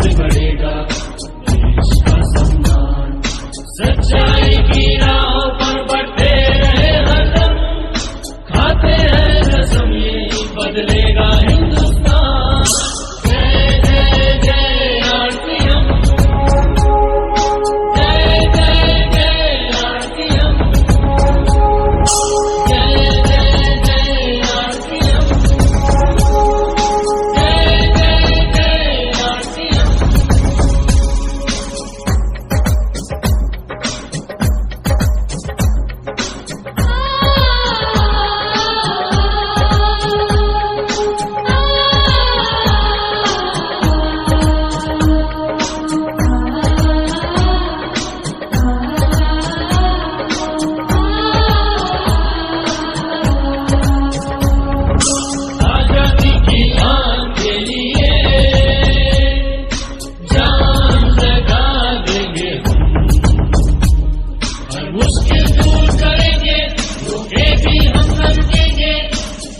से बढ़ेगा देश का सम्मान। सच्चाई की राह पर बढ़ते रहे हरदम, खाते हैं कसम ये बदलेगा हिंदुस्तान। जय जय जय आरपीएम, जय जय जय आरपीएम, जय जय जय आरपीएम, जय जय जय आरपीएम। आजादी की आन के लिए जान लगा देंगे हम, हर मुश्किल दूर करेंगे, रुके भी हम लड़केंगे,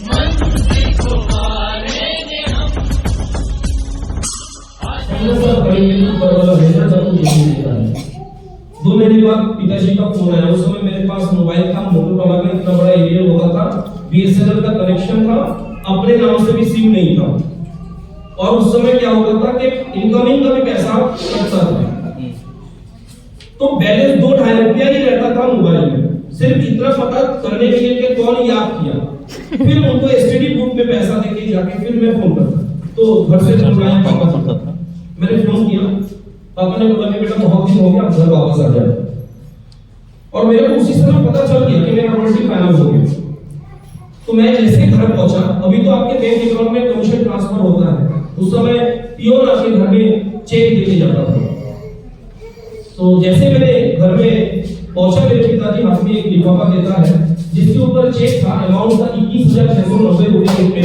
मंजिल को पालेंगे हम। दो महीने बाद पिताजी का फोन आया। उस समय मेरे पास मोबाइल था, मोटोरोला का इतना बड़ा एरिया होता था, बीएसएनएल का कनेक्शन था, अपने नाम से भी सिम नहीं था। और उस समय क्या होता था कि इनकमिंग का भी पैसा कटता था, तो बैलेंस 2-2.5 रुपया ही रहता था मोबाइल में। सिर्फ इतना पता करने के लिए कि कौन याद किया, फिर उनको एसटीडी बुक में पैसा देके जाके फिर मैं फोन करता। तो घर से बुलाया पापा करता था, मैंने फोन किया, पापा ने बोला कि बेटा बहुत दिन हो गया, घर वापस आ जाए। और मेरे को उसी समय पता चल गया कि मेरा प्रॉपर्टी फाइनल हो गया। तो मैं जैसे घर पहुंचा, अभी तो आपके बैंक अकाउंट में कमीशन ट्रांसफर होता है, उस समय पियोन आपके घर में चेक देके जाता था। तो जैसे मेरे घर में पहुंचा, मेरे पिताजी हाथ में एक लिफाफा देता है जिसके ऊपर चेक था, अमाउंट था 21,690 रुपये।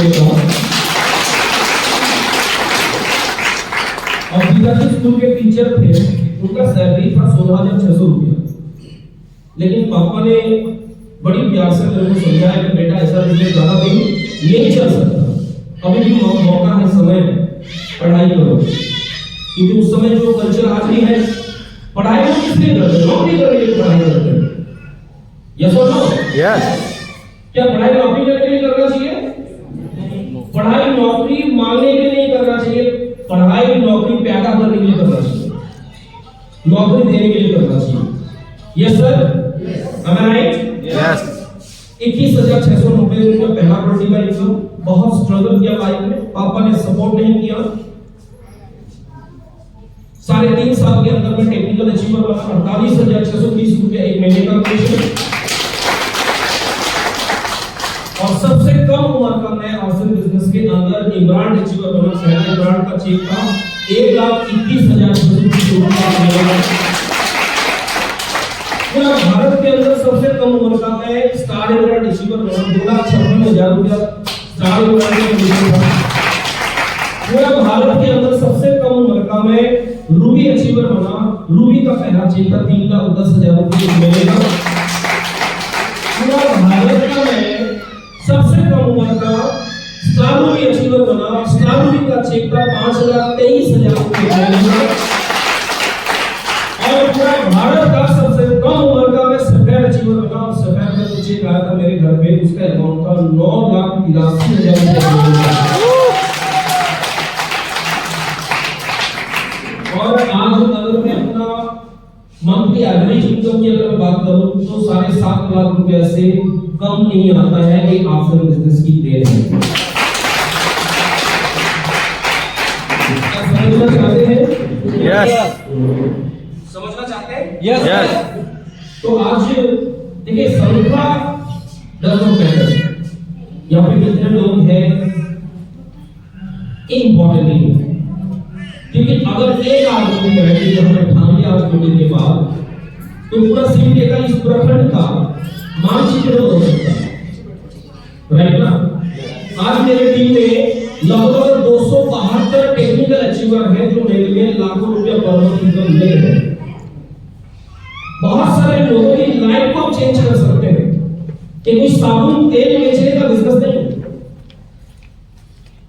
और पिताजी स्कूल के टीचर थे, उनका सैलरी था 16,600 रुपया। लेकिन पापा ने बड़ी प्यार से मेरे को समझाया कि बेटा ऐसा बिजनेस ज्यादा दिन नहीं चल सकता, अभी भी मौका है, समय है, पढ़ाई करो। क्योंकि उस समय जो कल्चर आज भी है, पढ़ाई को किस लिए करते हैं, नौकरी करने के लिए पढ़ाई करते हैं। यस और नो? यस। क्या पढ़ाई नौकरी करने के लिए करना चाहिए? पढ़ाई नौकरी मांगने के लिए नहीं करना चाहिए, पढ़ाई नौकरी पैदा करने के लिए करना चाहिए, नौकरी देने के लिए करना चाहिए। Yes sir, am I right? Yes. 21,690 रुपया पहला प्रॉपर्टी का इनकम। बहुत स्ट्रगल किया लाइफ में, पापा ने सपोर्ट नहीं किया। 3.5 साल के अंदर में टेक्निकल अचीवर बना, 48,630 रुपया एक महीने का कमीशन। और सबसे कम उम्र का मैं आसन बिजनेस के अंदर इमरान अचीवर बना। पहला इमरान का चेक था 1,21,630 रुपया। पूरा भारत के अंदर सबसे कम उम्र का मैं स्टार इमरान अचीवर बना, 2,56,000 रुपया स्टार इमरान का कमीशन था। पूरा भारत के अंदर सबसे कम उम्र का मैं रूबी अचीवर बना, रूबी का पहला चेक था 3,10,000 रुपये मिलेगा। पूरा भारत का मैं सबसे कम उम्र का स्टार रूबी अचीवर बना, स्टार रूबी का चेक था 5,23,000 रुपये मिलेगा। और पूरा भारत का सबसे कम उम्र का मैं सफेद अचीवर बना, और सफेद का जो चेक आया था मेरे घर पे, उसका अमाउंट था 9,83,000 रुपये। और आज अगर मैं अपना मंथली एवरेज इनकम की अगर बात करूं तो 7.5 लाख रुपए से कम नहीं आता है। एक आफ्टर बिजनेस की देन है। समझना चाहते हैं? यस। समझना चाहते हैं? यस। तो आज देखिए, संख्या डजंट मैटर, यहाँ पे कितने लोग हैं इम्पोर्टेंट नहीं है। क्योंकि अगर एक आदमी बैठे जो हमें ठान लिया आज मीटिंग के बाद, तो पूरा सिमटे का इस प्रखंड का मानचित्र हो सकता है, राइट ना? आज मेरे टीम में लगभग 272 टेक्निकल अचीवर हैं जो मेरे लिए लाखों रुपया पर मंथ इनकम ले रहे हैं। बहुत सारे लोगों की लाइफ को चेंज कर सकते हैं। कि कोई साबुन तेल बेचने का बिजनेस नहीं,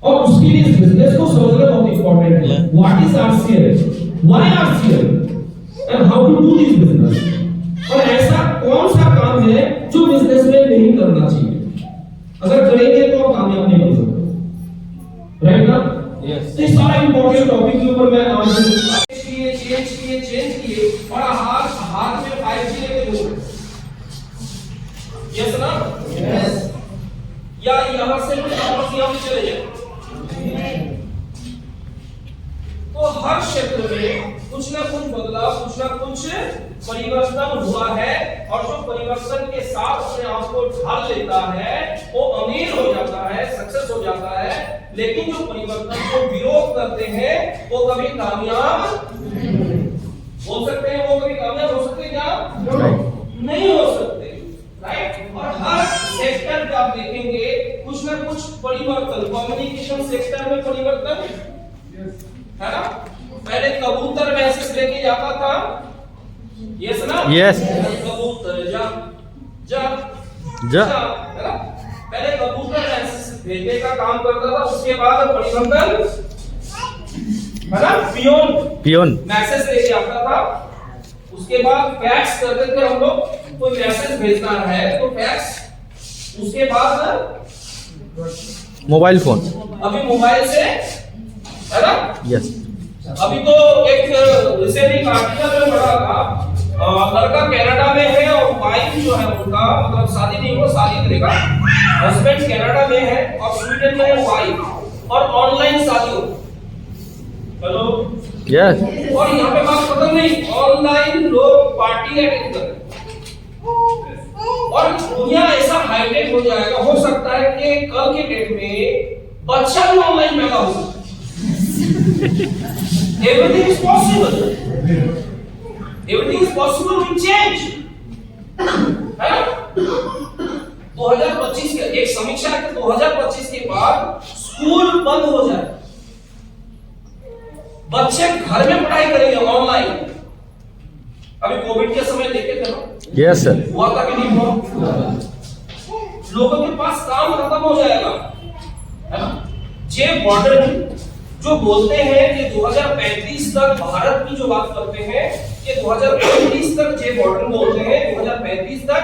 और उसके लिए बिजनेस को समझना बहुत इंपॉर्टेंट है। What is RCL, why RCL and how to do this business. और ऐसा कौन सा काम है जो बिजनेस में नहीं करना चाहिए, अगर करेंगे तो आप कामयाब नहीं हो सकते, राइट ना? यस। तो सारा इंपॉर्टेंट टॉपिक के ऊपर मैं आज चेंज किए और हाथ में 5G लेके घूम रहे। यस ना? यस। या यहां से वापस यहां पे चले जाए। तो हर क्षेत्र में कुछ ना कुछ बदलाव, कुछ ना कुछ परिवर्तन हुआ है, और जो परिवर्तन के साथ अपने आप को ढाल लेता है वो अमीर हो जाता है, सक्सेस हो जाता है। लेकिन जो परिवर्तन को विरोध करते हैं वो कभी कामयाब हो सकते हैं, वो कभी कामयाब हो सकते हैं क्या? नहीं हो सकते, राइट? और हर सेक्टर पे आप देखेंगे कुछ ना कुछ परिवर्तन। कम्युनिकेशन सेक्टर में परिवर्तन है ना? पहले कबूतर मैसेज लेके जाता था, यस ना? यस। कबूतर जा जा जा है ना? पहले कबूतर मैसेज भेजने का काम करता था, उसके बाद परिवर्तन है ना? पियोन मैसेज लेके आता था, उसके बाद फैक्स करते थे हम लोग, कोई मैसेज भेजना है तो फैक्स, उसके बाद मोबाइल फोन। अभी मोबाइल से है ना? यस। अभी तो एक रिसेंटली आर्टिकल में पढ़ा था, लड़का कनाडा में है और वाइफ जो है उनका मतलब शादी नहीं हुआ, शादी करेगा, हस्बैंड कनाडा में है और स्वीडन में है वाइफ, और ऑनलाइन शादी हो। Hello yes. और यहाँ पे बात खत्म नहीं, ऑनलाइन लोग पार्टी अटेंड कर रहे हैं। और दुनिया ऐसा हाईटेक हो जाएगा, हो सकता है कि कल के डेट में बच्चा भी ऑनलाइन पैदा हो सकता है। Everything is possible. Everything is possible with change. है ना? 2025 के एक समीक्षा है कि 2025 के बाद स्कूल बंद हो जाए, बच्चे घर में पढ़ाई करेंगे ऑनलाइन। अभी कोविड के समय देखे थे ना? Yes sir. हुआ था कि नहीं हुआ? लोगों के पास काम खत्म हो जाएगा, है ना? जे मॉडर्न जो बोलते हैं कि 2035 तक भारत की जो बात करते हैं कि 2035 तक, जे मॉडर्न बोलते हैं 2035 तक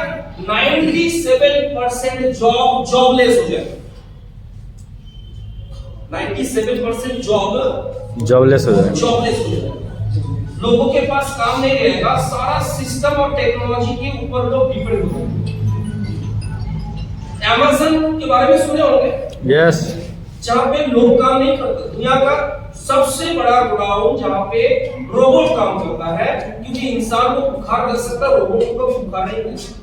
97% जॉबलेस हो जाएगा। 97% जॉबलेस हो जाएगा। जॉबलेस हो जाएगा। लोगों के पास काम नहीं रहेगा, सारा सिस्टम और टेक्नोलॉजी के ऊपर लोग डिपेंड हो जाएंगे। अमेज़न के बारे में सुने होंगे? यस। जहाँ पे लोग काम नहीं करते, दुनिया का सबसे बड़ा गोडाउन जहाँ पे रोबोट काम करता है, क्योंकि इंसान को बुखार लग सकता है, रोबोट को बुखार नहीं लग सकता।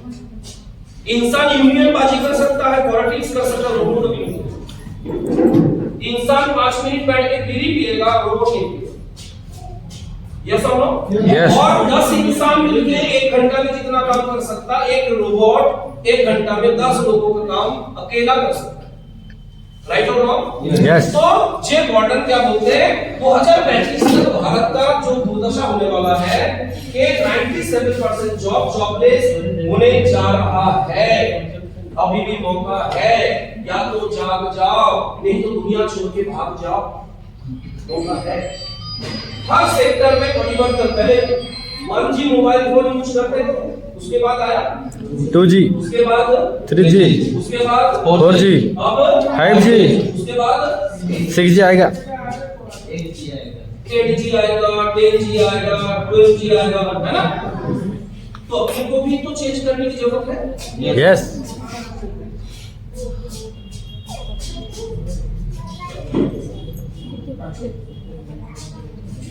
इंसान यूनियनबाजी कर सकता है, पॉलिटिक्स कर सकता है, रोबोट को भी नहीं। इंसान 5 मिनट बैठ के बीड़ी पिएगा, रोबोट नहीं पिएगा। यस और नो? Yes. और 10 इंसान मिलके 1 घंटा में जितना काम कर सकता है, एक रोबोट 1 घंटा में 10 लोगों का काम अकेला कर सकता है। राइट और रॉन्ग? Yes. तो जे मॉडर्न क्या बोलते हैं, 2035 तक भारत का जो दुर्दशा होने वाला है कि 97% जॉबलेस होने जा रहा है। अभी भी मौका है, या तो जाग जाओ, नहीं तो दुनिया छोड़ के भाग जाओ। मौका है। हर सेक्टर में परिवर्तन। पहले 1G मोबाइल फोन यूज करते थे, उसके बाद आया 2G, उसके बाद 3G, उसके बाद 4G, अब 5G, उसके बाद 6G आएगा, 8G आएगा, 10G आएगा, 12G आएगा, है ना? तो अपने को भी तो चेंज करने की जरूरत है। यस।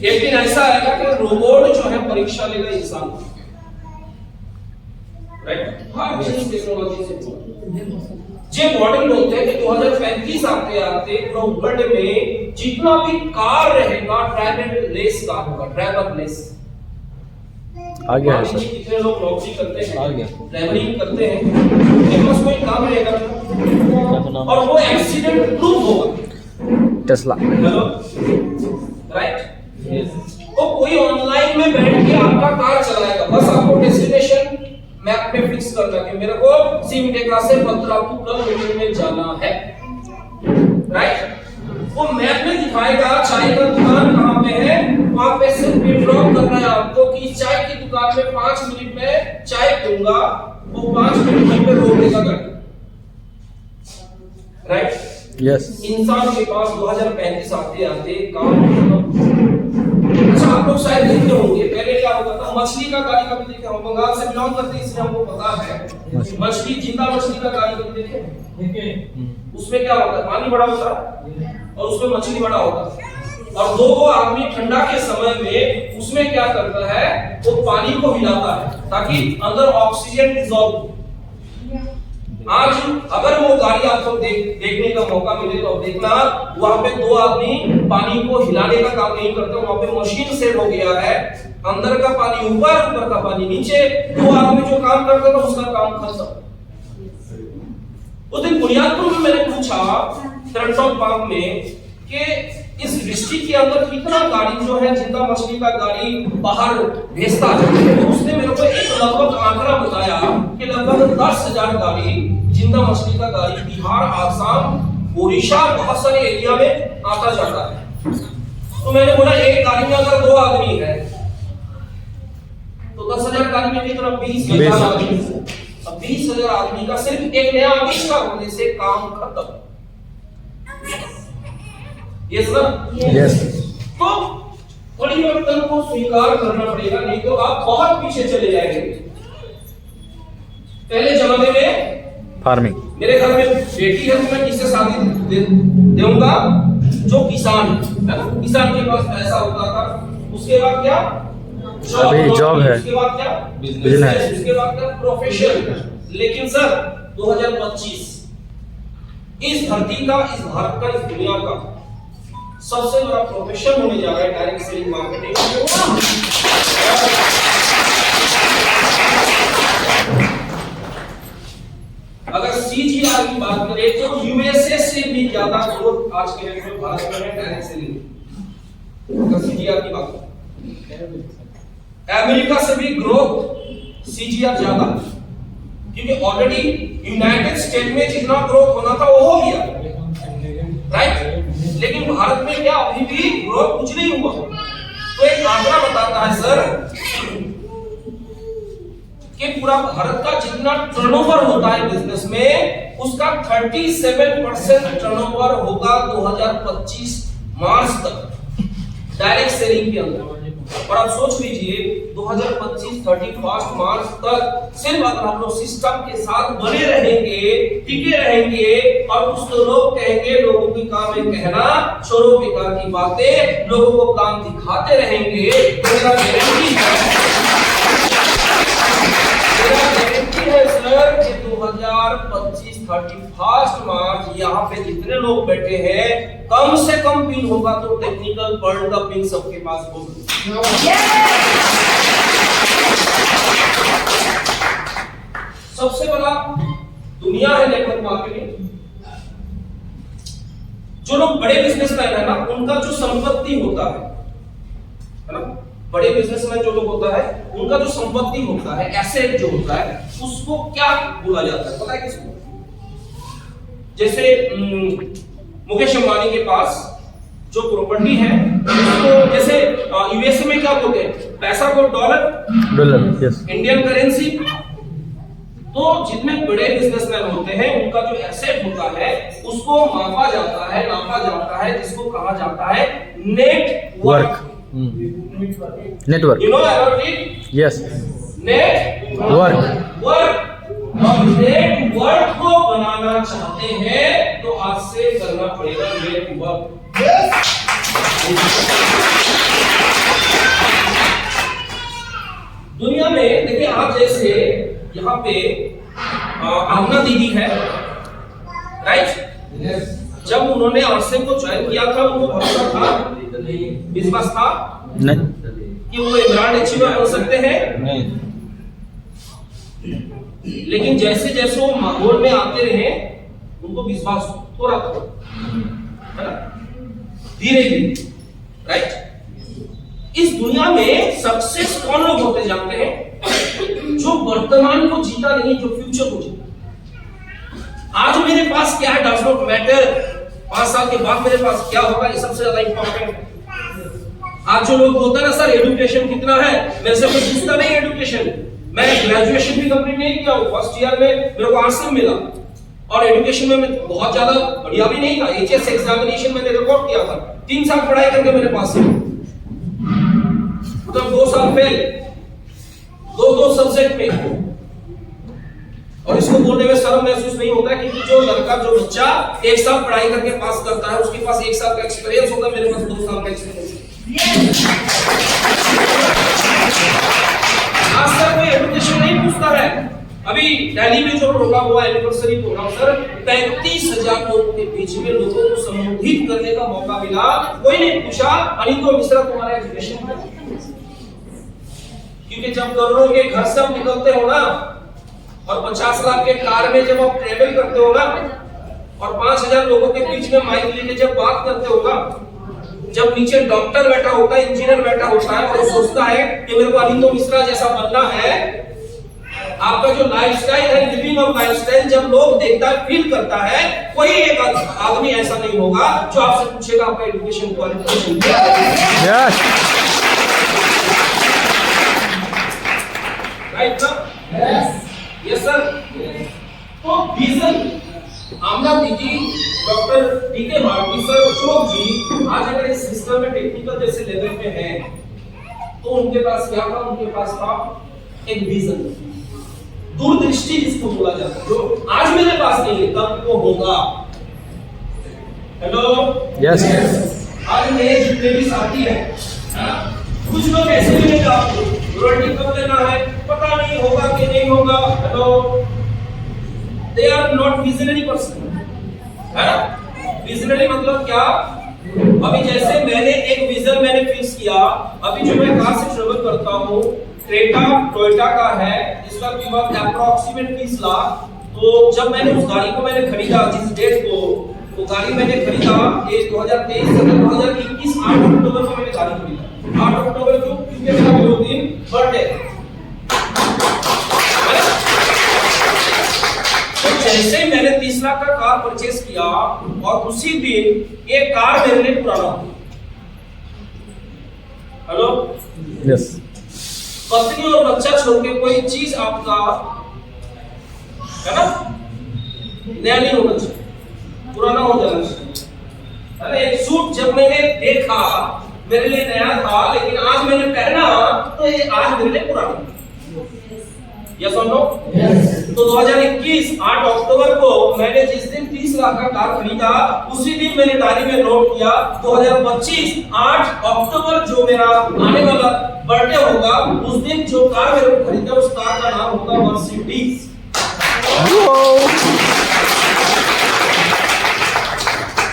एक दिन ऐसा आएगा कि रोबोट जो है परीक्षा लेगा इंसान, राइट? हर चीज टेक्नोलॉजी से। जे मॉडल बोलते हैं कि 2035 आते आते पूरा वर्ल्ड में जितना भी कार रहेगा ड्राइवरलेस कार होगा, ड्राइवरलेस। आ गया है सर। कितने लोग नौकरी करते हैं, आ गया। ड्राइवरिंग करते हैं, उनके पास कोई काम रहेगा और वो एक्सीडेंट प्रूफ होगा। टेस्ला। Hello, right? तो कोई ऑनलाइन में बैठ के आपका कार चलाएगा, बस आपको डेस्टिनेशन मैप पे फिक्स करना कि मेरे को सिमडेगा से बत्तरापुर किलोमीटर में जाना है, राइट? वो मैप में दिखाएगा चाय का दुकान कहाँ पे है, दूंगा वो 5 मिनट वहीं पे रोक देगा गाड़ी, राइट? यस इंसान के पास 2035 आते आते काम खत्म। अच्छा, आप लोग शायद देखते होंगे पहले क्या होता था, मछली का गाड़ी कभी देखे? हम बंगाल से बिलोंग करते हैं इसलिए हमको पता है। मछली, जिंदा मछली का गाड़ी कभी देखे? उसमें क्या होता है, पानी बड़ा होता है और उसमें मछली बड़ा होता है, और दो आदमी ठंडा के समय में उसमें क्या करता है, वो पानी को हिलाता है ताकि अंदर ऑक्सीजन डिसॉल्व हो। आज अगर वो गाड़ी आपको देखने का मौका मिले तो देखना, वहां पे दो आदमी पानी को हिलाने का काम नहीं करते, वहां पे मशीन सेट हो गया है, अंदर का पानी ऊपर, ऊपर का पानी नीचे, दो आदमी जो काम करते थे उसका काम खत्म। उस दिन बुनियादपुर में मैंने पूछा पेट्रोल पंप में कि इस डिस्ट्रिक्ट के अंदर कितना गाड़ी जो है जिंदा मछली का गाड़ी बाहर भेजता है, तो उसने मेरे को एक लगभग आंकड़ा बताया कि लगभग 10,000 गाड़ी जिंदा मछली का गाड़ी बिहार, आसाम, ओडिशा, बहुत सारे एरिया में आता जाता है। तो मैंने बोला एक गाड़ी में अगर 2 आदमी है तो 10,000 गाड़ी में कितना, 20,000 आदमी। अब 20,000 आदमी का सिर्फ एक नया आविष्कार होने से काम खत्म। यस सर, यस तो परिवर्तन को स्वीकार करना पड़ेगा, नहीं तो आप बहुत पीछे चले जाएंगे। पहले जमाने में फार्मिंग, मेरे घर में बेटी है तो मैं किससे शादी दूंगा, जो किसान है ना, किसान के पास पैसा होता था। उसके बाद क्या, अभी जॉब है, उसके बाद क्या, बिजनेस, उसके बाद क्या, प्रोफेशन। लेकिन सर 2025 इस धरती का, इस भारत का, इस दुनिया का सबसे बड़ा प्रोफेशन होने जा रहा है डायरेक्ट सेलिंग मार्केटिंग। अगर सीजीआर की बात करें तो यूएसए से भी ज्यादा ग्रोथ आज के डेट में भारत में है डायरेक्ट सेलिंग। अगर सीजीआर की बात करें, अमेरिका से भी ग्रोथ सीजीआर ज्यादा, क्योंकि ऑलरेडी यूनाइटेड स्टेट में जितना ग्रोथ होना था वो हो गया, राइट? लेकिन भारत में क्या अभी भी ग्रोथ कुछ नहीं हुआ। तो एक आंकड़ा बताता है सर कि पूरा भारत का जितना टर्नओवर होता है बिजनेस में, उसका 37% टर्नओवर होगा 2025 मार्च तक डायरेक्ट सेलिंग के अंदर। और आप सोच लीजिए 2025 31 मार्च तक सिर्फ अगर हम लोग सिस्टम के साथ बने रहेंगे, टिके रहेंगे, और कुछ तो लोग कहेंगे, लोगों की काम है कहना, छोड़ो बेकार की बातें, लोगों को काम दिखाते रहेंगे, मेरा गारंटी है सर कि 2025 31 मार्च यहाँ पे जितने लोग बैठे हैं कम से कम पिन होगा तो टेक्निकल वर्ल्ड का पिन सबके पास होगा। सबसे बड़ा दुनिया है नेटवर्क मार्केटिंग। जो लोग बड़े बिजनेसमैन है ना, उनका जो संपत्ति होता है ना, बड़े बिजनेसमैन जो लोग होता है उनका जो संपत्ति होता है, एसेट जो होता है, उसको क्या बोला जाता है पता है किसको? जैसे मुकेश अंबानी के पास जो प्रॉपर्टी है उसको, जैसे यूएसए में क्या बोलते हैं, पैसा को डॉलर, यस, इंडियन करेंसी। तो जितने बड़े बिजनेसमैन होते हैं उनका जो एसेट होता है उसको मापा जाता है, नापा जाता है, जिसको कहा जाता है network. Network, you know about it? Yes, network. अब नेटवर्क को बनाना चाहते हैं तो आज से करना पड़ेगा नेटवर्क। दुनिया में देखिए, आप जैसे यहाँ पे आमना दीदी है, राइट? जब उन्होंने आरसे को ज्वाइन किया था उनको भरोसा था, विश्वास था नहीं कि वो ब्रांड अचीवर बन सकते हैं, नहीं, लेकिन जैसे जैसे वो माहौल में आते रहे उनको विश्वास थोड़ा है ना, धीरे धीरे, राइट? इस दुनिया में सक्सेस कौन लोग होते जानते हैं? जो वर्तमान को जीता नहीं, जो फ्यूचर को जीता। आज मेरे पास क्या है डज नॉट मैटर, 5 साल के बाद मेरे पास क्या होगा ये सबसे ज्यादा इंपॉर्टेंट है। आज जो लोग बोलते हैं ना सर एजुकेशन कितना है, मेरे से कोई पूछता नहीं एजुकेशन, मैं ग्रेजुएशन भी कंप्लीट नहीं किया हूं, फर्स्ट ईयर में मेरे को आर्ट्स मिला और एजुकेशन में मैं बहुत ज्यादा बढ़िया भी नहीं था। एचएस एग्जामिनेशन मैंने रिकॉर्ड किया था, 3 साल पढ़ाई करके मेरे पास है, मतलब 2 साल फेल, दो सब्जेक्ट में। और इसको बोलने में शर्म महसूस नहीं होता क्योंकि जो लड़का जो बच्चा 1 साल पढ़ाई करके पास करता है उसके पास 1 साल का एक्सपीरियंस होता है, मेरे पास 2 साल का एक्सपीरियंस है। आज तक कोई एजुकेशन नहीं पूछता है। अभी दिल्ली में जो प्रोग्राम हुआ एनिवर्सरी प्रोग्राम सर, 35,000 लोगों के बीच में लोगों को संबोधित करने का मौका मिला, कोई नहीं पूछा अनितो मिश्रा तुम्हारा एजुकेशन है? क्योंकि जब करोड़ों के घर से आप निकलते हो ना और 50 लाख के कार में जब आप ट्रेवल करते हो ना और 5,000 लोगों के बीच में माइक लेके जब बात करते हो ना, जब नीचे डॉक्टर बैठा होता है, इंजीनियर बैठा होता है और वो सोचता है कि मेरे को अनितो मिश्रा जैसा बनना है, आपका जो लाइफस्टाइल है, लिविंग ऑफ लाइफस्टाइल जब लोग देखता है, फील करता है, कोई एक आदमी ऐसा नहीं होगा जो आपसे पूछेगा आपका एजुकेशन क्वालिफिकेशन क्या है। राइट ना? Yes sir. तो विजन आमना दीदी, doctor DK Bharti sir, Ashok ji आज अगर इस सिस्टम में टेक्निकल जैसे लेवल पे हैं तो उनके पास क्या था? उनके पास था एक विजन, दूरदृष्टि जिसको बोला जाता है, जो आज मेरे पास नहीं है तब वो होगा। Hello yes. आज मेरे जितने भी साथी हैं, कुछ लोग ऐसे मिलेंगे आपको, रॉयल्टी कब लेना है पता नहीं होगा कि नहीं होगा। Hello, they are not visionary person, है ना? विजनरी मतलब क्या? अभी जैसे मैंने एक विजन मैंने फिक्स किया, अभी जो मैं कार से ट्रेवल करता हूँ, क्रेटा टोयोटा का है, इसका कीमत अप्रॉक्सीमेट 30 लाख। तो जब मैंने उस गाड़ी को मैंने खरीदा जिस डेट को, वो गाड़ी मैंने खरीदा ये 2023 से 2021 8 अक्टूबर को मैंने गाड़ी खरीदा। 8 अक्टूबर को क्योंकि मेरा वो दिन बर्थडे। तो जैसे ही मैंने 30 लाख का कार परचेस किया और उसी दिन ये कार मेरे लिए पुराना हो गया। Hello yes. पत्नी और बच्चा छोड़ के कोई चीज आपका, है ना, नया नहीं होना चाहिए, पुराना हो जाना चाहिए। अरे एक सूट जब मैंने देखा मेरे लिए नया था, लेकिन आज मैंने पहना तो ये आज मेरे लिए पुराना। यस और नो? तो 2021 8 अक्टूबर को मैंने जिस दिन 30 लाख का कार खरीदा, उसी दिन मैंने डायरी में नोट किया 2025 8 अक्टूबर जो मेरा आने वाला बर्थडे होगा, उस दिन जो कार मेरे को खरीदा उस कार का नाम होगा मर्सिडीज।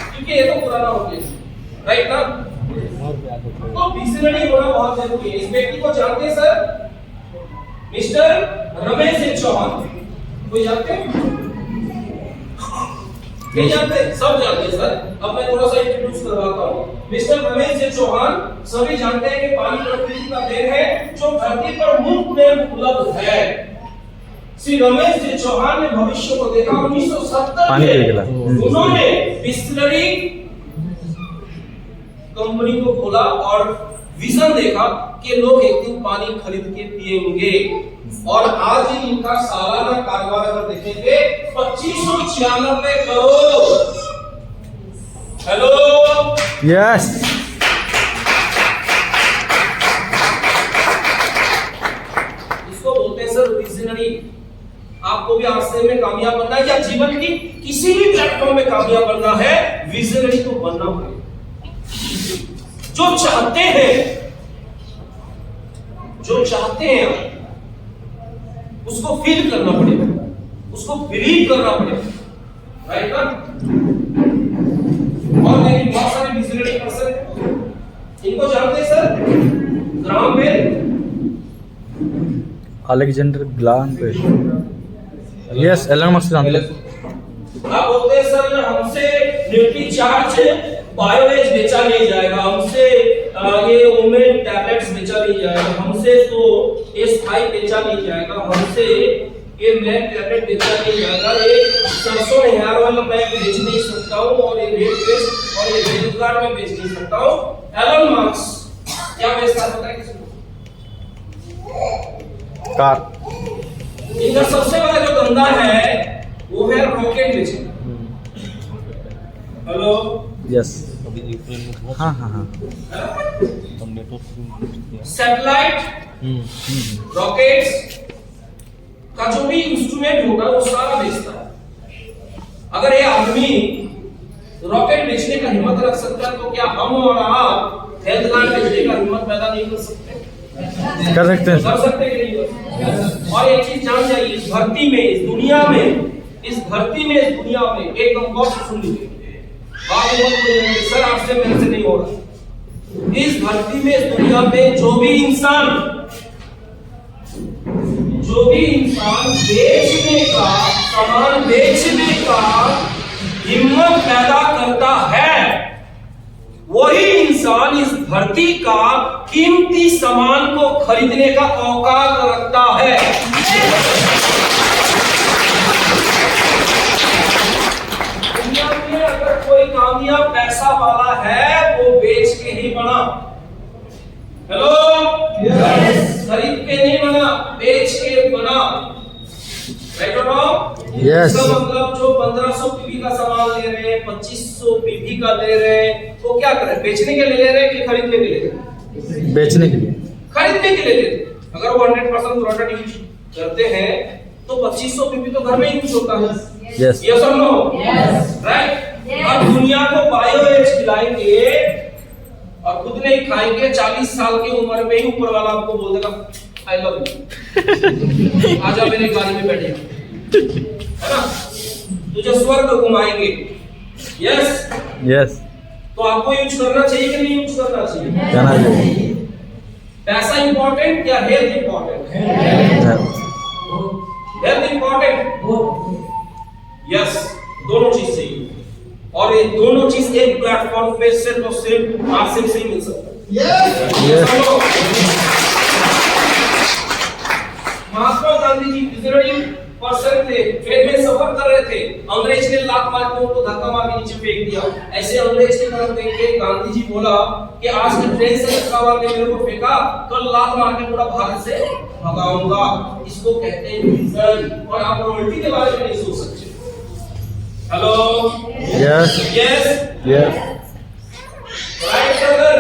क्योंकि ये तो पुराना हो गया, राइट ना? तो विजनरी होना बहुत जरूरी है। इस व्यक्ति को जानते हैं सर? मिस्टर रमेश चौहान, कोई जानते हैं? नहीं जानते? सब जानते हैं सर। अब मैं थोड़ा सा इंट्रोड्यूस करवाता हूँ। मिस्टर रमेश चौहान सभी जानते हैं कि पानी प्रकृति का देन है जो धरती पर मुफ्त में उपलब्ध है। श्री रमेश चौहान ने भविष्य को देखा 1970 में उन्होंने बिस्लरी कंपनी को खोला और विजन देखा कि लोग एक दिन पानी खरीद के पिएंगे, और आज इनका सालाना कारोबार अगर देखेंगे 2596 करोड़। Hello yes. इसको बोलते हैं सर विजनरी। आपको भी आरसे में कामयाब बनना है या जीवन की किसी भी प्लेटफॉर्म में कामयाब बनना है, विजनरी को बनना पड़ेगा। जो चाहते हैं उसको फील करना पड़ेगा, उसको बिलीव करना पड़ेगा, राइट ना? और लेकिन बहुत सारे विजनरी पर्सन, इनको जानते हैं sir? Graham Bell, Alexander Graham Bell, yes. Elon Musk जानते हैं? आप बोलते हैं सर हमसे न्यूट्री चार्ज बायोएज बेचा नहीं जाएगा, हमसे ये ओमेन टैबलेट्स बेचा नहीं जाएगा, हमसे तो एस्थाई बेचा नहीं जाएगा, हमसे ये मैन टैबलेट बेचा नहीं जाएगा, ये सरसों हेयर ऑयल मैं बेच नहीं सकता हूँ, और ये रेड पेस्ट और ये बेरोजगार में बेच नहीं सकता हूँ। एलन मस्क क्या बेचता है पता है किसको? कार। इनका सबसे बड़ा जो धंधा है वो है रॉकेट बेचना। हेलो यस हाँ हाँ हाँ सैटेलाइट रॉकेट्स का जो भी इंस्ट्रूमेंट होगा वो सारा बेचता है। अगर ये आदमी रॉकेट बेचने का हिम्मत रख सकता है तो क्या हम और आप हेल्थ कार्ड बेचने का हिम्मत पैदा नहीं कर सकते? कर सकते हैं कर सकते कि नहीं? और एक चीज जान जाइए, इस धरती में, इस दुनिया में, इस धरती में, इस दुनिया में एकदम गौर से सुन लीजिए, बात मत बोलिए सर आपसे मेरे से नहीं हो रहा। इस धरती में, इस दुनिया में जो भी इंसान बेचने का, सामान बेचने का हिम्मत पैदा करता है, वही इंसान इस धरती का कीमती सामान को खरीदने का औकात रखता है। दुनिया में अगर कोई कामयाब पैसा वाला है वो बेच के ही बना। हेलो यस, खरीद के नहीं बना, बेच के बना। राइट और रॉन्ग? यस। इसका मतलब जो 1500 पीवी का सामान ले रहे हैं, 2500 पीवी का ले रहे हैं, तो क्या करें? बेचने के लिए ले रहे हैं कि खरीदने के लिए ले रहे हैं? बेचने के लिए, खरीदने के लिए ले रहे हैं। अगर वो 100% प्रोडक्ट यूज करते हैं तो 2500 पीवी तो घर में यूज होता है। यस यस और नो? Yes, right. अब दुनिया को बायो एज खिलाएंगे और खुद नहीं खाएंगे, 40 साल की उम्र में ही ऊपर वाला आपको बोल देगा आई लव यू, आजा मेरे गाड़ी में बैठ जा, है ना? तुझे स्वर्ग घुमाएंगे। यस यस तो आपको यूज करना चाहिए कि नहीं यूज करना चाहिए? कहना चाहिए। पैसा इंपॉर्टेंट या health important? Health important. Yes, दोनों चीज चाहिए और ये दोनों चीज एक प्लेटफॉर्म पे सिर्फ और सिर्फ आपसे से मिल सकता है। महात्मा गांधी जी विजनरी पर्सन थे, ट्रेन में सफर कर रहे थे, अंग्रेज ने लात मार के उनको धक्का मार के नीचे फेंक दिया। ऐसे अंग्रेज की तरफ देख के गांधी जी बोला कि आज की ट्रेन से धक्का मार के मेरे को फेंका, कल लात मार के पूरा भारत से भगाऊंगा। इसको कहते हैं विजन। और आप रॉयल्टी के बारे में नहीं सोच सकते। Hello yes yes yes right brother.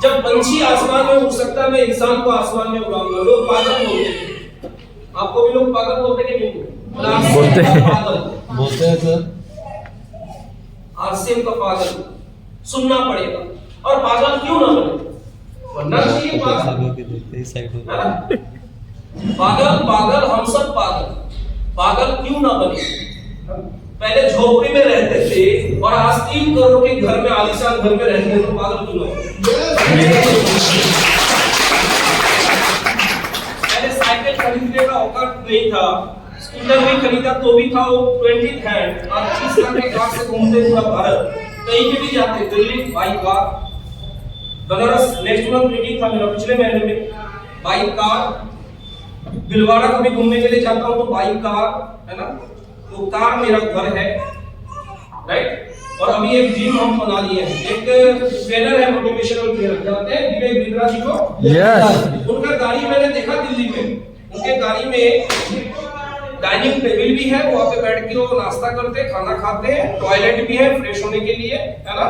जब पंछी आसमान में उड़ सकता है, मैं इंसान को आसमान में उड़ाऊंगा। लोग पागल बोलते हैं, आपको भी लोग पागल बोलते हैं कि नहीं बोलते हैं? बोलते हैं सर। आसिम का पागल सुनना पड़ेगा। और पागल क्यों ना बने? बनना चाहिए पागल। पागल पागल हम सब पागल। पागल क्यों ना बने? पहले झोपड़ी में रहते थे और आज 3 करोड़ के घर में, आलीशान घर में रहते हैं, तो पागल क्यों ना बने? पहले साइकिल खरीदने का औकात नहीं था, स्कूटर भी खरीदा तो भी था वो 20th हैंड। आज 30 लाख के कार से घूमते पूरा भारत, कहीं भी जाते, Delhi bike car, Banaras next month meeting था मेरा पिछले महीने में, बाइक कार, भिलवाड़ा कभी घूमने के लिए जाता हूँ तो बाइक कार, है ना? तो कार मेरा घर है, राइट। और अभी एक जिम हम बना लिए हैं, एक ट्रेनर है मोटिवेशनल ट्रेनर, जानते हैं विवेक बिंद्रा जी को? यस। उनका गाड़ी मैंने देखा दिल्ली में, उनके गाड़ी में डाइनिंग टेबल भी है, वहां पे बैठ के वो नाश्ता करते हैं, खाना खाते हैं, टॉयलेट भी है फ्रेश होने के लिए, है ना?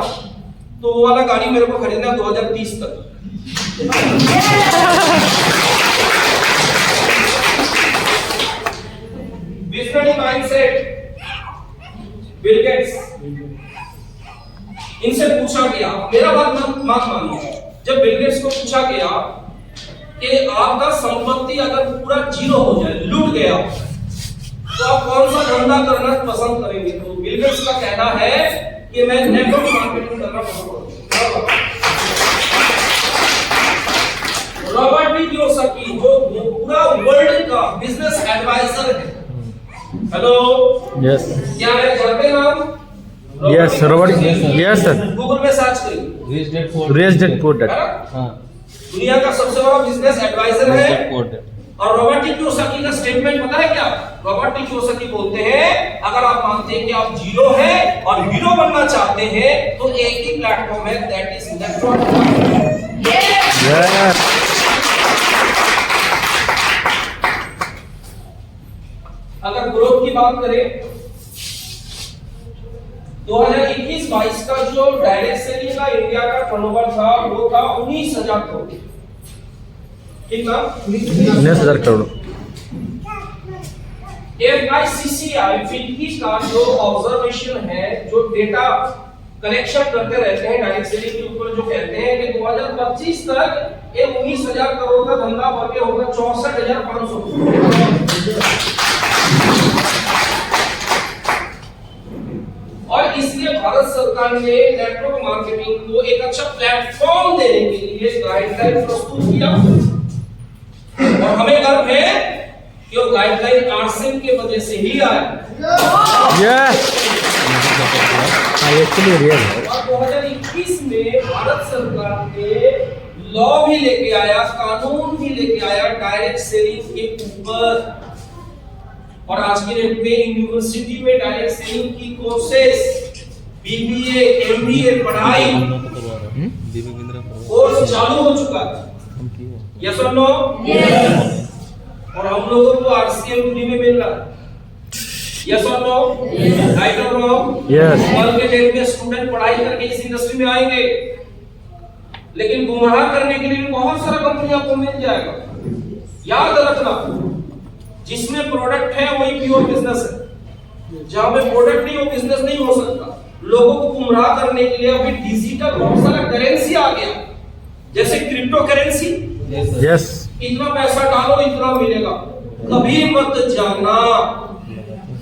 तो वो वाला गाड़ी मेरे को खरीदना 2030 तक। विजनरी माइंडसेट, बिल गेट्स, इनसे पूछा गया, मेरा बात मत मानिए, जब बिल गेट्स को पूछा गया कि आपका संपत्ति अगर पूरा जीरो हो जाए, लूट गया, तो आप कौन सा धंधा करना पसंद करेंगे? तो बिल गेट्स का कहना है कि मैं नेटवर्क मार्केटिंग करना पसंद करूंगा। रॉबर्ट कियोसाकी जो पूरा वर्ल्ड का बिजनेस एडवाइजर है, हेलो यस क्या है जानते नाम? Yes Robert, yes sir, Google में सर्च करिए, रेज डेट प्रोडक्ट। हाँ, दुनिया का सबसे बड़ा बिजनेस एडवाइजर है। प्रोडक्ट। और रॉबर्ट कियोसाकी का स्टेटमेंट पता है क्या? रॉबर्ट कियोसाकी बोलते हैं अगर आप मानते हैं कि आप जीरो हैं और हीरो बनना चाहते हैं तो एक ही प्लेटफॉर्म है, दैट इज नेटवर्क। यस बात करें 2021-22 का जो डायरेक्ट सेलिंग का इंडिया का टर्नओवर था वो था 19,000 करोड़। ठीक ना? 19,000 करोड़। FICCI फिक्की का जो ऑब्जर्वेशन है, जो डेटा कलेक्शन करते रहते हैं डायरेक्ट सेलिंग के ऊपर, जो कहते हैं कि 2025 तक ये 19,000 करोड़ का धंधा बढ़ के होगा 64,500 करोड़। और इसलिए भारत सरकार ने नेटवर्क मार्केटिंग को एक अच्छा प्लेटफॉर्म देने के लिए गाइडलाइन प्रस्तुत किया और हमें गर्व है कि वो गाइडलाइन आरसीएम के वजह से ही आया। यस, एक्चुअली रियल है। और 2021 में भारत सरकार ने लॉ भी लेके आया, कानून भी लेके आया डायरेक्ट सेलिंग के ऊपर। और आज की डेट में यूनिवर्सिटी में डायरेक्ट सेलिंग की कोर्सेस, बीबीए, एमबीए पढ़ाई कोर्स चालू हो चुका है। यस और नो? और हम लोगों को आरसीएम फ्री में मिल रहा है। यस और नो? राइट और रॉन्ग? यस। कल के डेट में स्टूडेंट पढ़ाई करके इस इंडस्ट्री में आएंगे, लेकिन गुमराह करने के लिए भी बहुत सारा कंपनी आपको मिल जाएगा। याद रखना, जिसमें प्रोडक्ट है वही प्योर बिजनेस है। जहां पे प्रोडक्ट नहीं, वो बिजनेस नहीं हो सकता। लोगों को गुमराह करने के लिए अभी डिजिटल बहुत सारा करेंसी आ गया, जैसे क्रिप्टो करेंसी। यस। इतना पैसा डालो इतना मिलेगा, कभी मत जाना,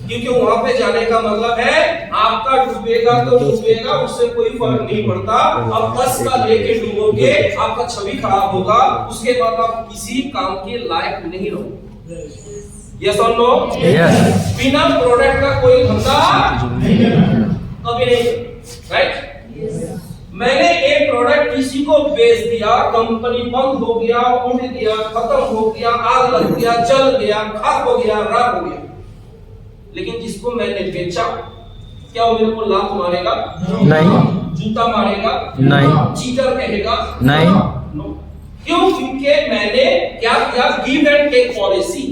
क्योंकि वहां पे जाने का मतलब है आपका डूबेगा तो डूबेगा, उससे कोई फर्क नहीं पड़ता। अब 10 का लेके डूबोगे, आपका छवि खराब होगा, उसके बाद आप किसी काम के लायक नहीं रहोगे। यस और नो? यस। बिना प्रोडक्ट का कोई धंधा कभी नहीं, राइट? मैंने एक प्रोडक्ट किसी को बेच दिया, कंपनी बंद हो गया, उड़ गया, खत्म हो गया, आग लग गया, जल गया, खाक हो गया, राख हो गया, लेकिन जिसको मैंने बेचा, क्या वो मेरे को लात मारेगा? नहीं। जूता मारेगा? नहीं। चीटर कहेगा? नहीं। नो। क्यों? क्योंकि मैंने क्या किया? Give and take policy.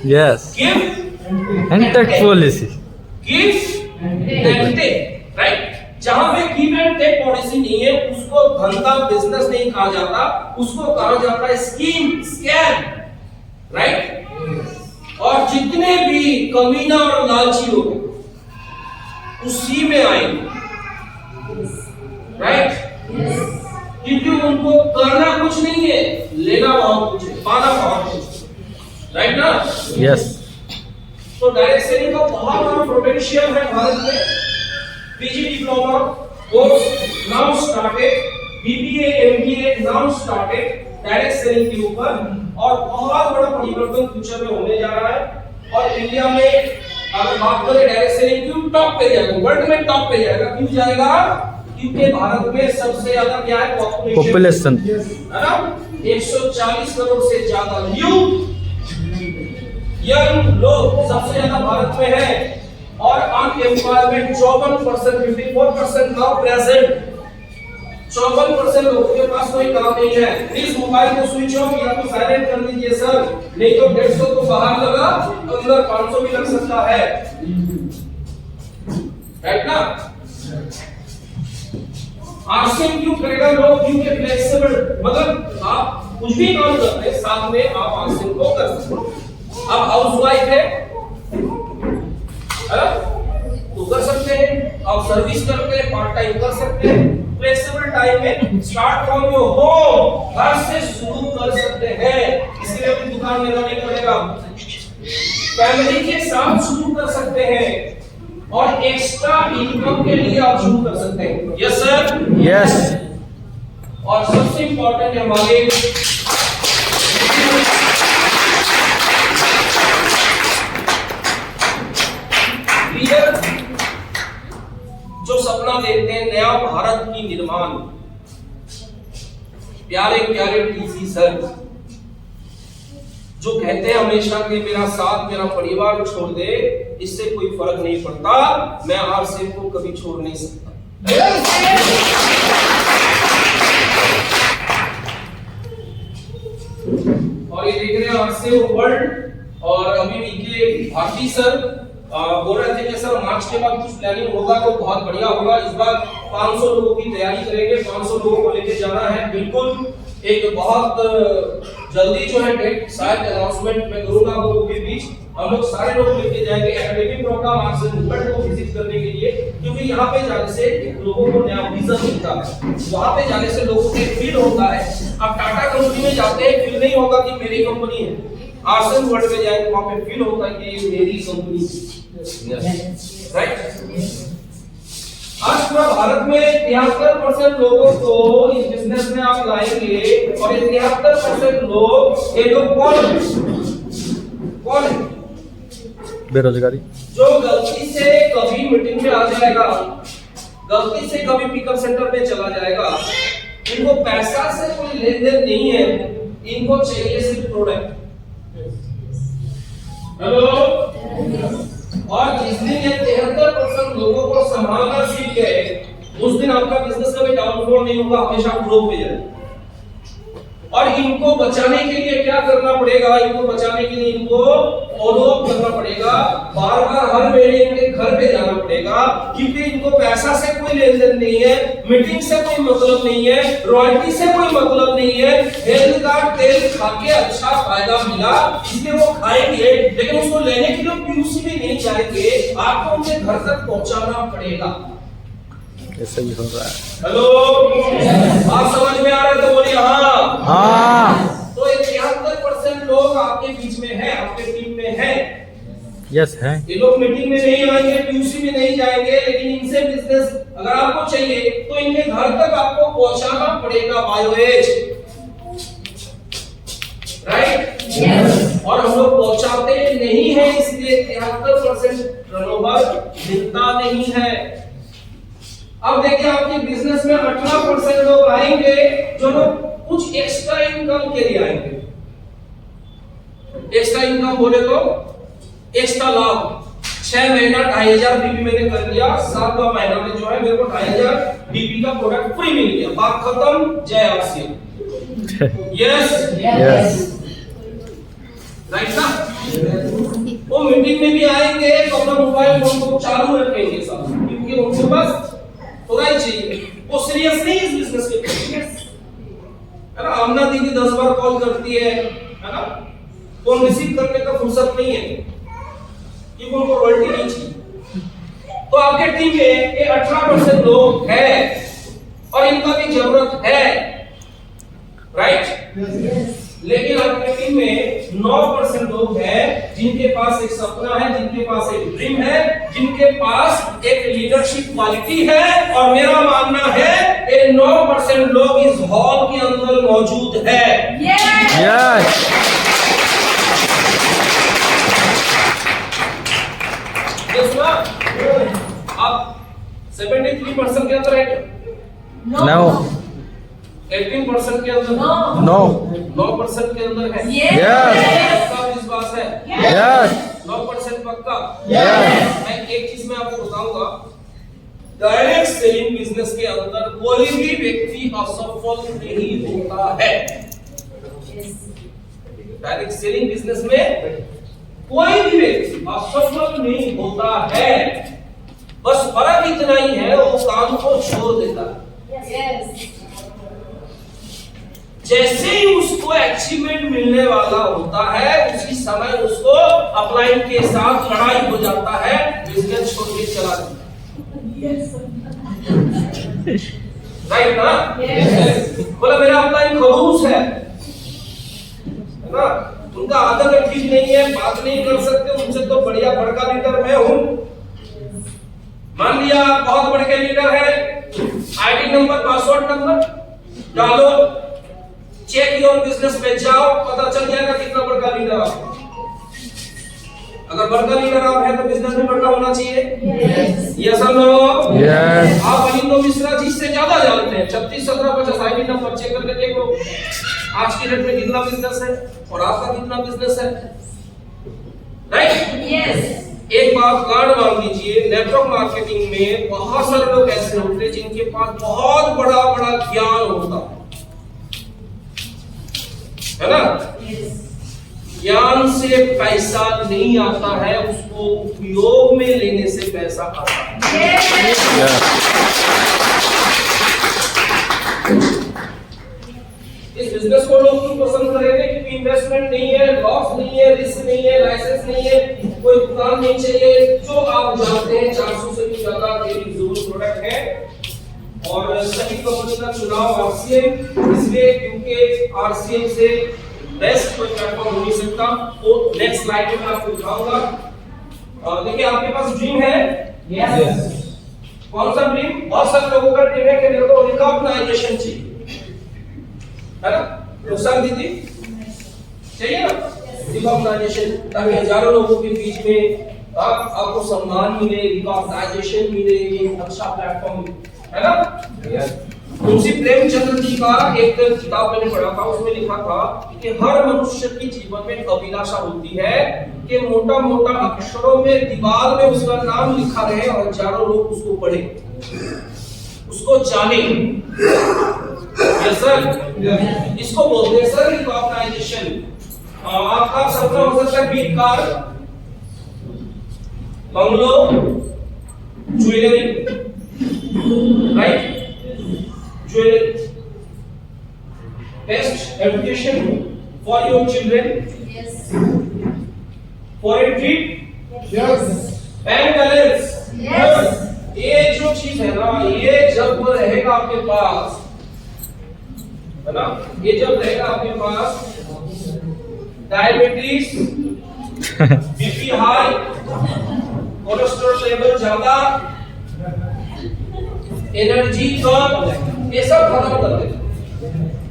Yes. Give and take policy. Give and take, right? जहां पे गिव एंड टेक पॉलिसी नहीं है, उसको धंधा बिजनेस नहीं कहा जाता, उसको कहा जाता है स्कीम, स्कैम, राइट? और जितने भी कमीना और लालची लोग उसी में आएंगे, राइट? क्योंकि उनको करना कुछ नहीं है, लेना बहुत कुछ है, पाना बहुत कुछ है, राइट ना? यस। तो डायरेक्ट सेलिंग का बहुत बड़ा पोटेंशियल है भारत में। PG diploma course now started, BBA, MBA now started direct selling के ऊपर, और बहुत बड़ा परिवर्तन फ्यूचर में होने जा रहा है। और इंडिया में अगर बात करें डायरेक्ट सेलिंग क्यों टॉप पे जाएगा, वर्ल्ड में टॉप पे जाएगा, क्यों जाएगा? क्योंकि भारत में सबसे ज्यादा क्या है? पॉपुलेशन है ना? 140 करोड़ से ज्यादा यंग लोग सबसे ज्यादा भारत में है, और अनएम्प्लॉयमेंट 54%, 54% नाउ प्रेजेंट। 54% लोगों के पास कोई काम नहीं है। प्लीज मोबाइल को स्विच ऑफ या तो साइलेंट कर दीजिए सर, नहीं तो 150 तो बाहर लगा, अंदर 500 भी लग सकता है, राइट ना? आरसीएम क्यों करेगा लोग? क्योंकि फ्लेक्सिबल, मतलब आप कुछ भी काम करते हैं साथ में आप आरसीएम को कर सकते हो। अब हाउसवाइफ है तो कर सकते हैं, आप सर्विस करते हैं पार्ट टाइम कर सकते हैं, फ्लेक्सिबल टाइम में स्टार्ट फ्रॉम योर होम, घर से शुरू कर सकते हैं, इसलिए अपनी दुकान में नहीं पड़ेगा, फैमिली के साथ शुरू कर सकते हैं, और एक्स्ट्रा इनकम के लिए आप शुरू कर सकते हैं। Yes sir? यस। और सबसे इंपॉर्टेंट है हमारे लीडर जो सपना देखते हैं नया भारत की निर्माण, प्यारे प्यारे टीसी सर जो कहते हैं हमेशा कि मेरा साथ मेरा परिवार छोड़ दे, इससे कोई फर्क नहीं पड़ता, मैं आरसीएम को कभी छोड़ नहीं सकता। और ये देख रहे हैं आरसीएम वर्ल्ड, और अभी वीके भारती सर बोल रहे थे कि सर मार्च के बाद कुछ प्लानिंग होगा तो बहुत बढ़िया होगा। इस बार 500 लोगों की तैयारी करेंगे, 500 लोगों को लेके जाना है। बिल्कुल एक बहुत जल्दी जो है डेट शायद अनाउंसमेंट में करूंगा आप लोगों के बीच। हम लोग सारे लोग लेके जाएंगे एकेडमिक प्रोग्राम आर्ट्स को विजिट करने के लिए, क्योंकि यहाँ पे जाने से लोगों को नया विजन मिलता है, वहाँ पे जाने से लोगों को फील होता है। अब टाटा कंपनी में जाते हैं फील नहीं होगा कि मेरी कंपनी है, आर्ट्स वर्ल्ड में जाएंगे वहाँ पे फील होता है कि ये मेरी कंपनी है, राइट। आज पूरा भारत में 73% लोगों को इस बिजनेस में आप लाएंगे और 73% लोग, ये लोग कौन है? बेरोजगारी। जो गलती से कभी मीटिंग में आ जाएगा, गलती से कभी पिकअप सेंटर पे चला जाएगा, इनको पैसा से कोई लेन देन नहीं है, इनको चाहिए सिर्फ प्रोडक्ट। हेलो। और जिस दिन ये 73% लोगों को संभालना सीख गए, उस दिन आपका बिजनेस कभी डाउनफॉल नहीं होगा, हमेशा ग्रोथ पे जाएगा। और इनको बचाने के लिए क्या करना पड़ेगा? इनको बचाने के लिए इनको फॉलो अप करना पड़ेगा, बार बार हर महीने इनके घर पे जाना पड़ेगा, क्योंकि इनको पैसा से कोई लेन देन नहीं है, मीटिंग से कोई मतलब नहीं है, रॉयल्टी से कोई मतलब नहीं है। हेल्थ का तेल खा के अच्छा फायदा मिला इसलिए वो खाएंगे, लेकिन उसको लेने के लिए पीयूसी भी नहीं जाएंगे, आपको उनके घर तक पहुंचाना पड़ेगा। ऐसा ही हो रहा है। हेलो, आप समझ में आ रहा है तो बोलिए हाँ। हाँ। तो 73% लोग आपके बीच में है, आपके टीम में है। यस है। ये लोग मीटिंग में नहीं आएंगे, पीयूसी में नहीं जाएंगे, लेकिन इनसे बिजनेस अगर आपको चाहिए तो इनके घर तक आपको पहुंचाना पड़ेगा बायोएज, राइट? यस। और हम लोग पहुंचाते नहीं है, इसलिए 73% टर्नओवर मिलता नहीं है। अब देखिए आपके बिजनेस में 18% लोग आएंगे जो लोग कुछ एक्स्ट्रा इनकम के लिए आएंगे। एक्स्ट्रा इनकम बोले तो एक्स्ट्रा लाभ। 6 महीना 2500 बीपी मैंने कर लिया, 7वां महीना में जो है मेरे को 2500 बीपी का प्रोडक्ट फ्री मिल गया, बात खत्म, जय आसिया। यस राइट ना। वो मीटिंग में भी आएंगे तो अपना मोबाइल फोन को चालू रखेंगे सब, क्योंकि उनको बस थोड़ा ही चाहिए, वो सीरियस नहीं इस बिजनेस के लिए, है ना। आमना दीदी 10 बार कॉल करती है ना, फोन रिसीव करने का फुर्सत नहीं है, क्योंकि उनको रॉयल्टी नहीं चाहिए। तो आपके टीम में ये 18% लोग हैं और इनका भी जरूरत है, राइट। लेकिन आपके टीम में 9% लोग हैं जिनके पास एक सपना है, जिनके पास एक ड्रीम है, जिनके पास एक लीडरशिप क्वालिटी है। और मेरा मानना है ये 9% लोग इस हॉल के अंदर मौजूद है। यस। आप 73% के अंदर है, नो 18% के अंदर, नो 9% के अंदर है। यस। पक्का विश्वास है? यस। 9% पक्का। यस। मैं एक चीज में आपको बताऊंगा, डायरेक्ट सेलिंग बिजनेस के अंदर कोई भी व्यक्ति असफल नहीं होता है। डायरेक्ट सेलिंग बिजनेस में कोई भी व्यक्ति असफल नहीं होता है, बस फर्क इतना ही है वो काम को छोड़ देता है। जैसे ही उसको अचीवमेंट मिलने वाला होता है उसी समय उसको अपलाइन के साथ लड़ाई हो जाता है, बिजनेस छोड़ के चला जाता है, राइट ना। बोला मेरा अपलाइन खबूस है ना, उनका आदत ठीक नहीं है, बात नहीं कर सकते, उनसे तो बढ़िया बड़का लीडर मैं हूं। मान लिया बहुत बड़े के लीडर है, आईडी नंबर पासवर्ड नंबर डालो, चेक योर बिजनेस पे जाओ, पता चल जाएगा कितना बड़का लीडर आप। अगर बड़का लीडर आप है तो बिजनेस भी बड़का होना चाहिए। यस और नो? यस। आप अनिंदो मिश्रा जी से ज्यादा जानते हैं। 36 17 50 आईडी नंबर चेक करके देखो आज की डेट में कितना बिजनेस है और आपका कितना बिजनेस है, राइट? यस। एक बात कार्ड मान लीजिए, नेटवर्क मार्केटिंग में बहुत सारे लोग ऐसे होते हैं जिनके पास बहुत बड़ा बड़ा ज्ञान होता है ना। ज्ञान से पैसा नहीं आता है, उसको उसको उपयोग में लेने से पैसा आता है। इस बिजनेस को लोग क्यों पसंद करेंगे? क्योंकि इन्वेस्टमेंट नहीं है, लॉस नहीं है, रिस्क नहीं है, लाइसेंस नहीं है, कोई दुकान नहीं चाहिए। जो आप जानते हैं 400 से भी ज्यादा डेली यूज प्रोडक्ट है। और सभी कंपनी का चुनाव आरसीएम इसलिए क्योंकि आरसीएम से बेस्ट कोई प्लेटफॉर्म हो नहीं सकता। वो नेक्स्ट स्लाइड में मैं आपको दिखाऊंगा। देखिए आपके पास ड्रीम है। यस। कौन सा ड्रीम? बहुत सारे लोगों का ड्रीम है कि मेरे को रिकॉग्नाइजेशन चाहिए, है ना? नुकसान दीदी चाहिए ना रिकॉग्नाइजेशन, ताकि हजारों लोगों के बीच में आपको सम्मान मिले, रिकॉग्नाइजेशन मिले, ये अच्छा प्लेटफॉर्म है ना? मुंशी प्रेमचंद्र जी का एक किताब मैंने पढ़ा था, उसमें लिखा था कि हर मनुष्य की जीवन में अभिलाषा होती है कि मोटा मोटा अक्षरों में दीवार में उसका नाम लिखा रहे और हजारों लोग उसको पढ़े, उसको जाने। यस सर, इसको बोलते हैं सर रिकॉग्नाइजेशन। आपका सपना हो सकता है बीट car, bungalow, jewellery, right? Jewellery, best education for your children, for a treat, bank balance. ये जो चीज है ना, ये जब वो रहेगा आपके पास, है ना, ये जब रहेगा आपके पास, diabetes, BP high, cholesterol level ज्यादा, एनर्जी कम, ये सब खत्म कर देगा।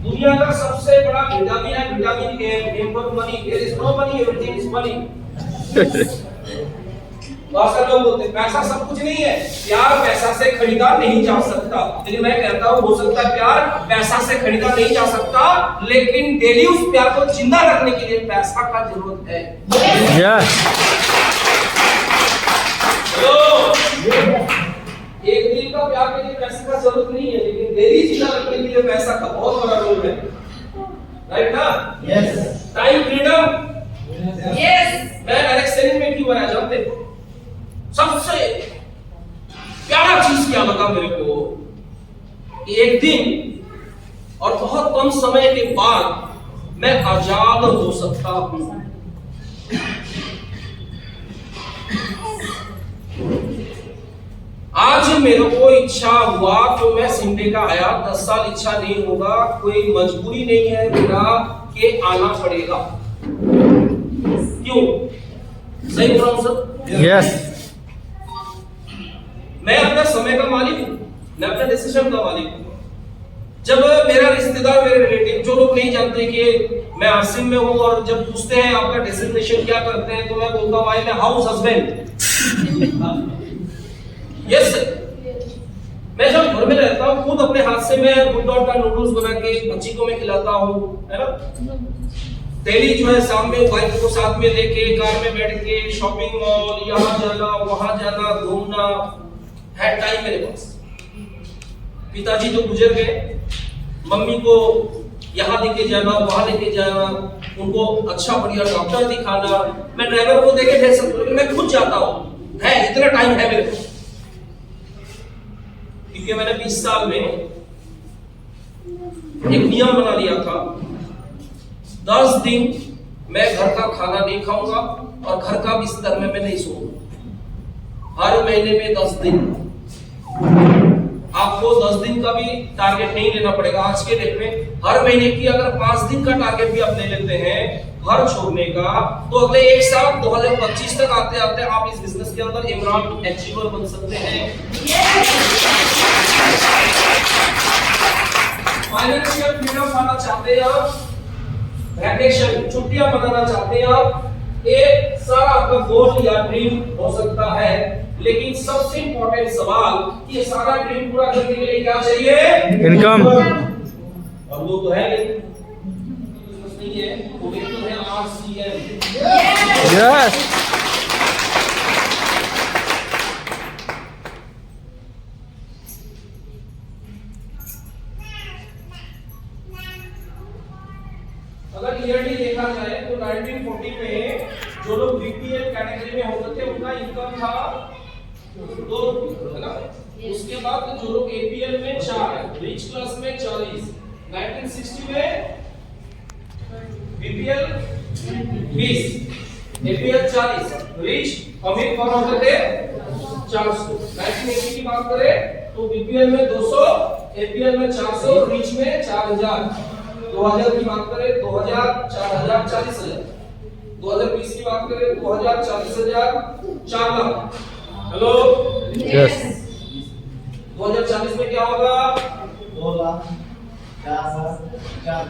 दुनिया का सबसे बड़ा विटामिन है vitamin A, name for money, there is no money, everything is money. बहुत सारे लोग बोलते हैं पैसा सब कुछ नहीं है, प्यार पैसा से खरीदा नहीं जा सकता। लेकिन मैं कहता हूं हो सकता है प्यार पैसा से खरीदा नहीं जा सकता, लेकिन डेली उस प्यार को जिंदा रखने के लिए पैसा का जरूरत है। एक दिन का प्यार के लिए पैसे का जरूरत नहीं है, लेकिन डेली जिंदा रखने के लिए पैसा का बहुत बड़ा रोल है, राइट ना? यस। Time freedom. यस। मैं एलेक्स सेलिन में क्यों आया जानते हो? सबसे प्यारा चीज क्या लगा मेरे को, एक दिन और बहुत कम समय के बाद मैं आजाद हो सकता हूं। आज मेरे को इच्छा हुआ तो मैं सिमटे का आया, 10 साल इच्छा नहीं होगा, कोई मजबूरी नहीं है मेरा कि आना पड़ेगा। क्यों? सही बोल रहा हूं सर? यस। मैं अपना समय का मालिक हूं, मैं अपने डिसीजन का मालिक हूं। जब मेरा रिश्तेदार, मेरे रिलेटिव, जो लोग नहीं जानते कि मैं आसिम में हूं, और जब पूछते हैं आपका डेजिग्नेशन क्या करते हैं, तो मैं बोलता हूं आई मैं हाउस हस्बैंड। यस। मैं जब घर में रहता हूं खुद अपने हाथ से मैं बुलडॉग का नूडल्स बना के बच्ची को मैं खिलाता हूं, है ना? डेली जो है शाम में वाइफ को साथ में लेके कार में बैठ के शॉपिंग मॉल, यहाँ जाना वहां जाना, घूमना है टाइम मेरे पास। पिताजी तो गुजर गए, मम्मी को यहाँ लेके जाना वहां लेके जाना, उनको अच्छा बढ़िया डॉक्टर दिखाना, मैं ड्राइवर को देके भेज सकता हूँ, मैं खुद जाता हूँ, है इतना टाइम है मेरे पास। क्योंकि मैंने 20 साल में एक नियम बना लिया था, 10 दिन मैं घर का खाना नहीं खाऊंगा और घर का बिस्तर में मैं नहीं सोऊंगा। हर महीने में 10 दिन। आपको 10 दिन का भी टारगेट नहीं लेना पड़ेगा आज के डेट में। हर महीने की अगर 5 दिन का टारगेट भी आप ले लेते हैं घर छोड़ने का, तो अगले एक साल 2025 तक आते आते आप इस बिजनेस के अंदर इमरान अचीवर बन सकते हैं। फाइनेंशियल फ्रीडम पाना चाहते हैं आप, वैकेशन छुट्टियां मनाना चाहते हैं आप, ये सारा आपका गोल या ड्रीम हो सकता है। लेकिन सबसे इंपॉर्टेंट सवाल कि ये सारा ड्रीम पूरा करने के लिए क्या चाहिए? इनकम। और वो तो है नहीं है, वो तो है आरसीएम। यस। अगर ईयरली देखा जाए तो 1940 में जो लोग बीपीएल कैटेगरी में होते थे उनका इनकम था 2, है ना। उसके बाद जो लोग एपीएल में 4, रिच क्लास में 40, 1960 में बीपीएल 20, एपीएल 40, रिच अमीर कौन होते थे 400। 1980 की बात करें तो बीपीएल में 200, एपीएल में 400, रिच में 4000। 2000 की बात करें 2000, 4000, 40000। 2020 की बात करें 2000, 40000, 4 लाख। हेलो यस 2040 में क्या होगा 2 लाख 50,000 4